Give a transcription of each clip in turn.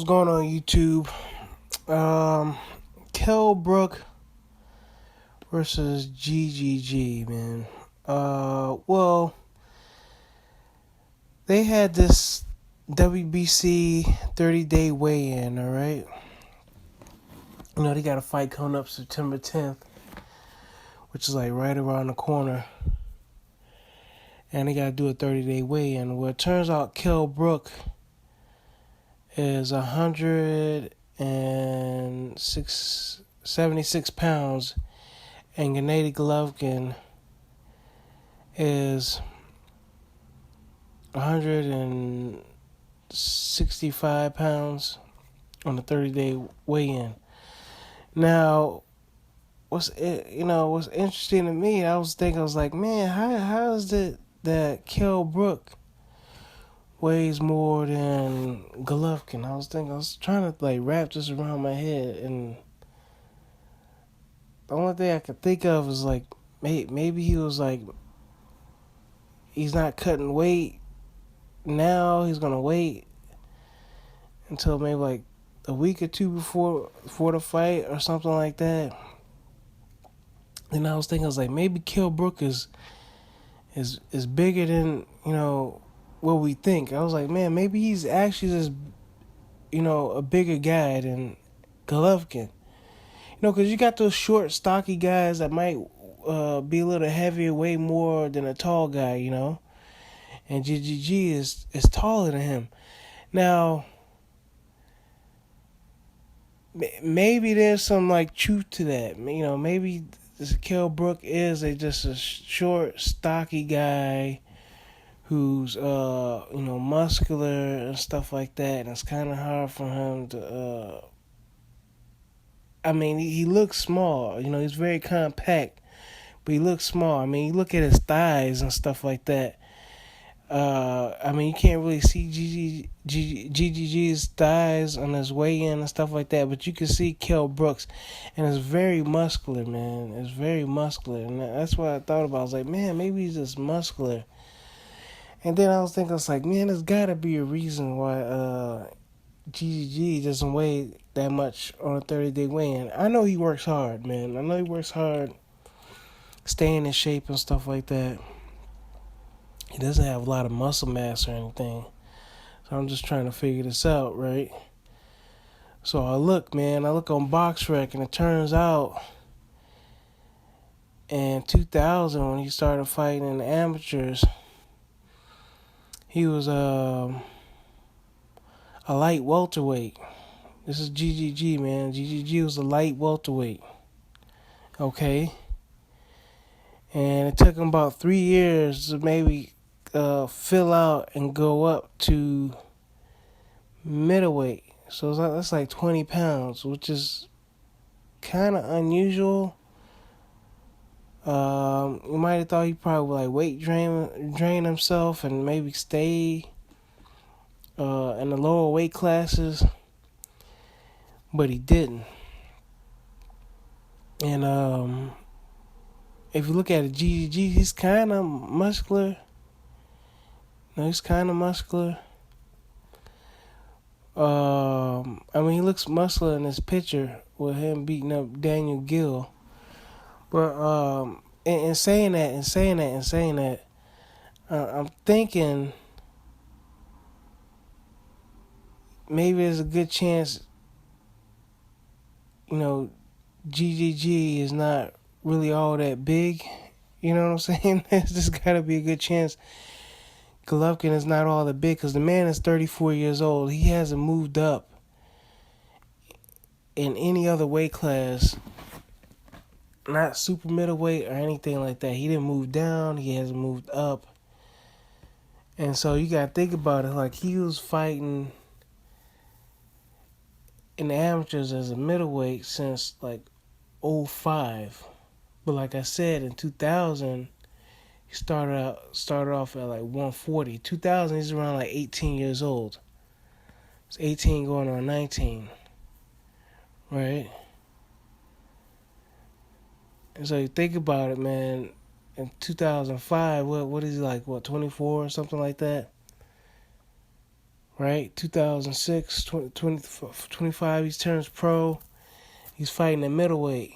going on YouTube? Kell Brook versus GGG, man. Well, they had this WBC 30-day weigh-in, all right? You know, they got a fight coming up September 10th, which is like right around the corner. And they got to do a 30-day weigh-in. Well, it turns out Kell Brook is 176 pounds, and Gennady Golovkin is 165 pounds on the 30-day weigh-in. Now, what's interesting to me? I was like, man, how is it that Kell Brook weighs more than Golovkin? I was trying to like wrap this around my head, and the only thing I could think of is like maybe he was like, he's not cutting weight now. He's gonna wait until maybe like a week or two before the fight or something like that. And I was like, maybe Kell Brook is bigger than what we think. I was like, man, maybe he's actually just a bigger guy than Golovkin. Because you got those short, stocky guys that might be a little heavier, way more than a tall guy, And GGG is taller than him. Now, maybe there's some like truth to that. Maybe this Kell Brook is just a short, stocky guy who's muscular and stuff like that, and it's kind of hard for him to. He looks small. He's very compact, but he looks small. You look at his thighs and stuff like that. You can't really see GGG's thighs on his weigh-in and stuff like that, but you can see Kell Brook's, and it's very muscular, man. It's very muscular, and that's what I thought about. I was like, man, maybe he's just muscular. And then I was like, man, there's got to be a reason why GGG doesn't weigh that much on a 30-day weigh-in. I know he works hard, man. I know he works hard, staying in shape and stuff like that. He doesn't have a lot of muscle mass or anything. So I'm just trying to figure this out, right? So I look on BoxRec, and it turns out in 2000, when he started fighting in the amateurs, he was a light welterweight. This is GGG, man. GGG was a light welterweight. Okay? And it took him about 3 years to maybe fill out and go up to middleweight. So that's like 20 pounds, which is kind of unusual. You might have thought he probably would like weight drain himself and maybe stay in the lower weight classes, but he didn't. And if you look at it, GGG, he's kind of muscular. He's kind of muscular. He looks muscular in this picture with him beating up Daniel Gill. But in saying that, I'm thinking maybe there's a good chance, GGG is not really all that big. You know what I'm saying? There's just got to be a good chance Golovkin is not all that big, because the man is 34 years old. He hasn't moved up in any other weight class, not super middleweight or anything like that. He didn't move down. He hasn't moved up. And so you got to think about it. Like, he was fighting in the amateurs as a middleweight since like 2005. But like I said, in 2000, he started off at like 140. 2000, he's around like 18 years old. It's 18 going on 19, right? And so you think about it, man. In 2005, what is he like? 24 or something like that, right? 2006, 25, he turns pro. He's fighting at middleweight.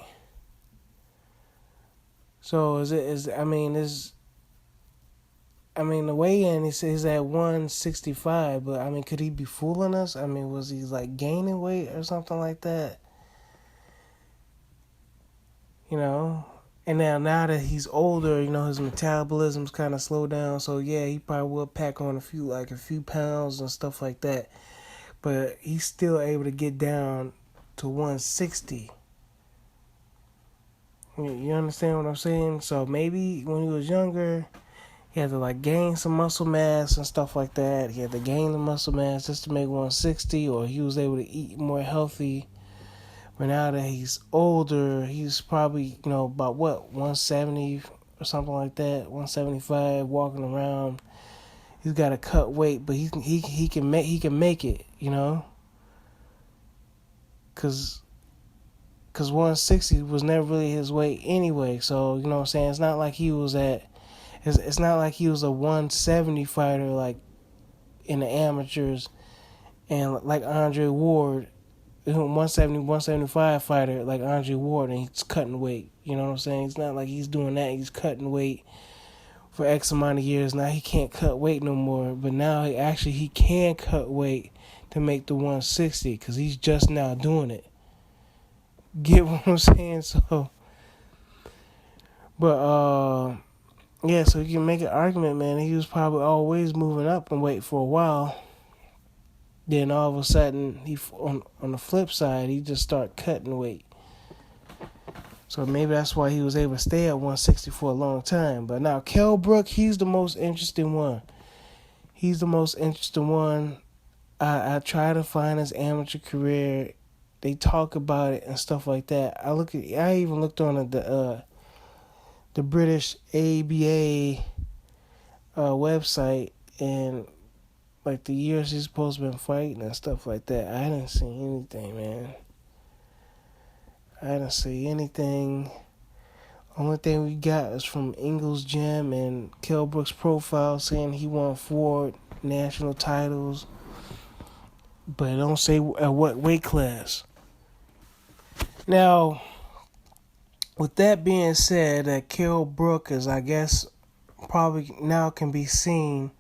So the weigh-in is at 165, but I mean, could he be fooling us? I mean, was he like gaining weight or something like that? You know? And now that he's older, his metabolism's kind of slowed down. So yeah, he probably will pack on a few pounds and stuff like that. But he's still able to get down to 160. You understand what I'm saying? So maybe when he was younger, he had to like gain some muscle mass and stuff like that. He had to gain the muscle mass just to make 160, or he was able to eat more healthy. But now that he's older, he's probably, about what, 170 or something like that, 175, walking around. He's got to cut weight, but he can make it, cause 160 was never really his weight anyway. So you know what I'm saying. It's not like he was It's not like he was a 170 fighter like in the amateurs, and like Andre Ward, 170, 175 fighter like Andre Ward, and he's cutting weight. You know what I'm saying? It's not like he's doing that. He's cutting weight for X amount of years. Now he can't cut weight no more. But now he can cut weight to make the 160 because he's just now doing it. Get what I'm saying? So, but yeah, so you can make an argument, man. He was probably always moving up in weight for a while. Then all of a sudden, he on the flip side, he just started cutting weight. So maybe that's why he was able to stay at 160 for a long time. But now Kell Brook, he's the most interesting one. He's the most interesting one. I try to find his amateur career. They talk about it and stuff like that. I even looked on the British ABA website, and like the years he's supposed to been fighting and stuff like that. I didn't see anything, man. I didn't see anything. Only thing we got is from Ingles Gym and Kell Brook's profile saying he won 4 national titles, but it don't say at what weight class. Now, with that being said, that Kell Brook is, I guess, probably now can be seen,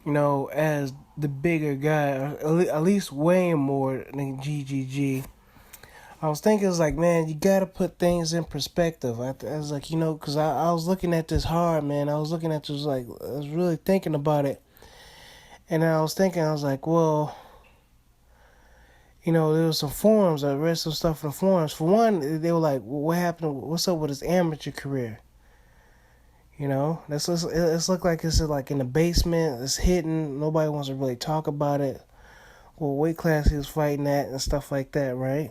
as the bigger guy, at least weighing more than GGG. I was thinking, it's like, man, you gotta put things in perspective. I was like, because I was looking at this hard, man. I was looking at this, like, I was really thinking about it. And I was like, well, there was some forums. I read some stuff in the forums. For one, they were like, well, what happened? What's up with his amateur career? Let's look like it's like in the basement. It's hidden. Nobody wants to really talk about it. What weight class he was fighting at and stuff like that, right?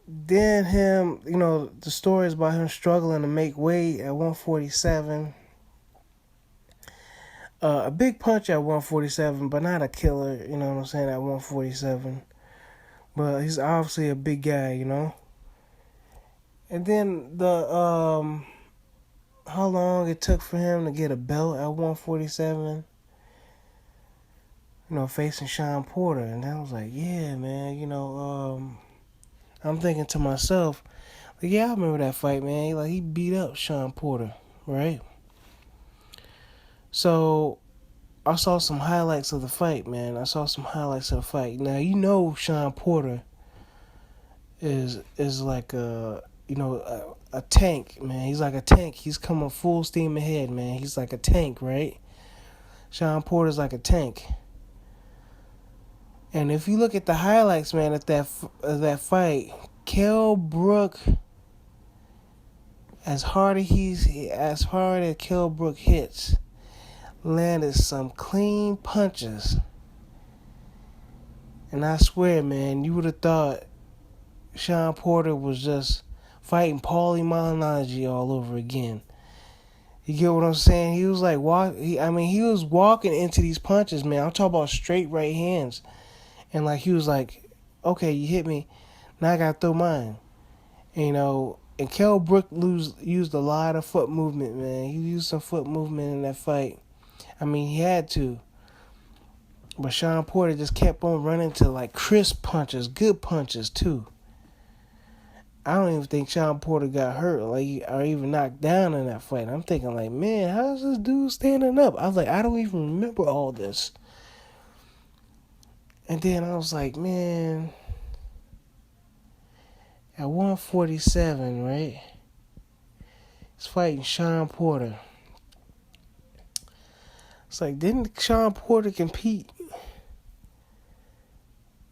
Then him, the stories about him struggling to make weight at 147. A big punch at 147, but not a killer, you know what I'm saying, at 147. But he's obviously a big guy, And then how long it took for him to get a belt at 147, facing Sean Porter. And I was like, yeah, man, I'm thinking to myself, like, yeah, I remember that fight, man. Like, he beat up Sean Porter, right? So I saw some highlights of the fight, man. Now, Sean Porter is like a tank, man. He's like a tank. He's coming full steam ahead, man. He's like a tank, right? Sean Porter's like a tank. And if you look at the highlights, man, at that fight, Kell Brook, as hard as Kell Brook hits, landed some clean punches. And I swear, man, you would have thought Sean Porter was just fighting Paulie Malignaggi all over again. You get what I'm saying? He was like he was walking into these punches, man. I'm talking about straight right hands. And like he was like, okay, you hit me, now I gotta throw mine. And Kell Brook used a lot of foot movement, man. He used some foot movement in that fight. I mean, he had to. But Sean Porter just kept on running to like crisp punches, good punches too. I don't even think Sean Porter got hurt, like, or even knocked down in that fight. I'm thinking like, man, how's this dude standing up? I was like, I don't even remember all this. And then I was like, man, at 147, right? He's fighting Sean Porter. It's like, didn't Sean Porter compete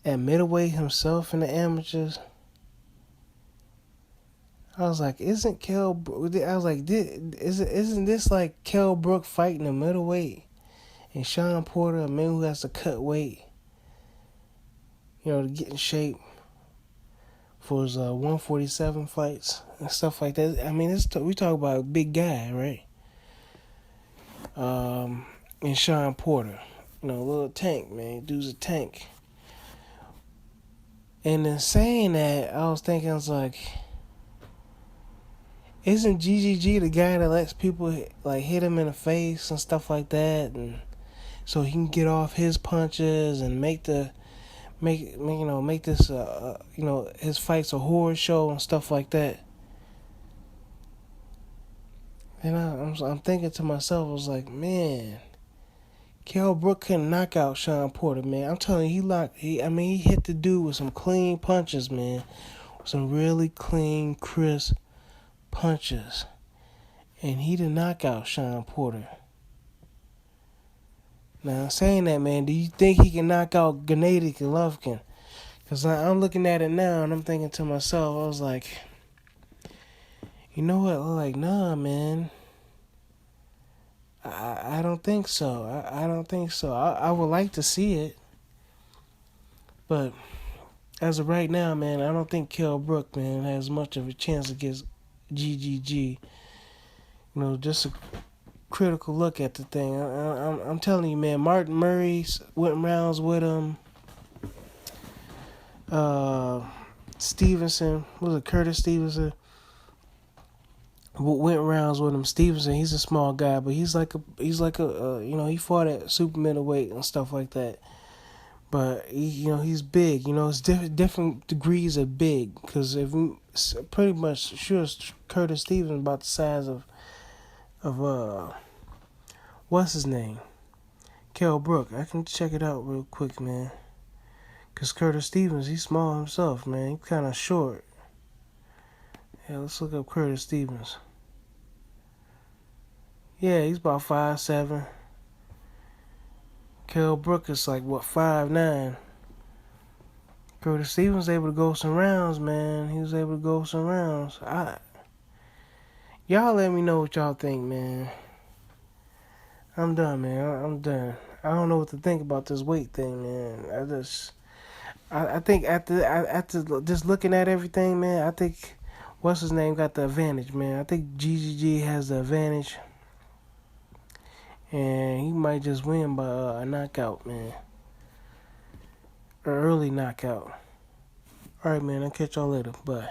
at middleweight himself in the amateurs? I was like, isn't Kell? I was like, isn't this like Kell Brook fighting a middleweight and Sean Porter, a man who has to cut weight, to get in shape for his 147 fights and stuff like that. I mean, we talk about a big guy, right? And Sean Porter, little tank, man, dude's a tank. And in saying that, I was thinking, I was like, isn't GGG the guy that lets people like hit him in the face and stuff like that, and so he can get off his punches and make this his fights a horror show and stuff like that. And I'm thinking to myself, I was like, man, Kell Brook couldn't knock out Sean Porter, man. I'm telling you, he hit the dude with some clean punches, man, some really clean, crisp punches, and he did knock out Sean Porter. Now, saying that, man, do you think he can knock out Gennady Golovkin? Because I'm looking at it now, and I'm thinking to myself, I was like, you know what? I'm like, nah, man. I don't think so. I don't think so. I would like to see it. But as of right now, man, I don't think Kell Brook, man, has much of a chance against GGG. Just a critical look at the thing. I'm telling you, man, Martin Murray went rounds with him. Stevenson, was it Curtis Stevenson? Went rounds with him. Stevenson, he's a small guy, but he's like a he fought at super middleweight and stuff like that. But he's big. It's different degrees of big. Because pretty much sure Curtis Stevenson about the size of what's his name, Kell Brook. I can check it out real quick, man. Because Curtis Stevens, he's small himself, man. He's kind of short. Yeah, let's look up Curtis Stevens. Yeah, he's about 5'7". Kell Brook is like, 5'9". Curtis Stevens was able to go some rounds, man. He was able to go some rounds. Y'all let me know what y'all think, man. I'm done, man. I'm done. I don't know what to think about this weight thing, man. I think after just looking at everything, man, I think what's his name got the advantage, man. I think GGG has the advantage, and he might just win by a knockout, man, or early knockout. All right, man. I'll catch y'all later. Bye.